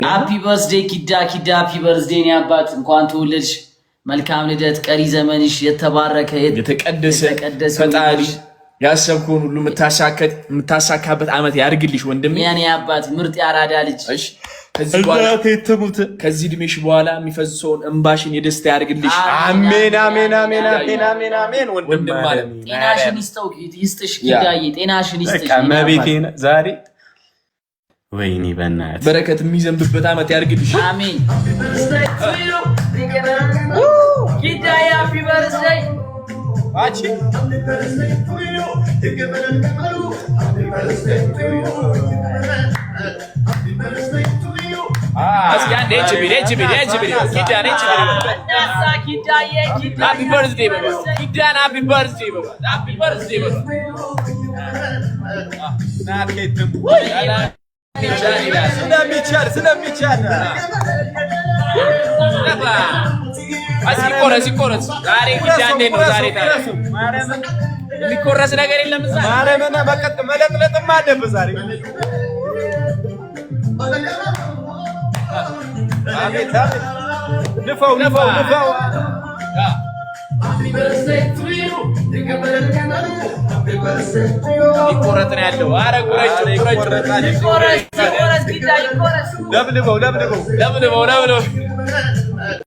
ሃፒ በርዝዴ ኪዳ ሃፒ በርዝዴ ነው አባት እንኳን ተወለድሽ መልካም ልደት ቀሪ ዘመንሽ የተባረከ የተቀደሰ ፈጣሪ ያሰብኩን ሁሉ የምታሳካበት አመት ያርግልሽ ወንድሜ የኔ አባት ምርጥ ያራዳ ልጅ እሺ ከዚህ ድሜሽ በኋላ የሚፈሰውን እንባሽን የደስታ ያርግልሽ አሜን አሜን አሜን አሜን አሜን አሜን ወንድም ጤናሽን ይስጥሽ ኪዳዬ ጤናሽን ይስጥሽ መቤቴን ዛሬ ወይኔ በእናትህ በረከት የሚዘንብበት አመት ያርግልሽ አሜን ኪዳዬ ሃፒ በርዝዴይ አቺ አስያን ኪዳዬ ሃፒ በርዝዴይ ባባ ኪዳን ሃፒ በርዝዴይ ባባ ሃፒ በርዝዴይ ባባ ናትከይተም ስለሚቻል ሲቆረስ ዛሬ ኪዳን ነው ዛሬ የሚቆረስ ነገር የለም እዛ ማረመና በቀጥ መለጥለጥማ አለብህ ዛሬ አቤት አቤት ንፋው ይቆረጥ ነው ያለው ኧረ ቁረጭ ኪዳዬ ይቆረጥ ለብልበው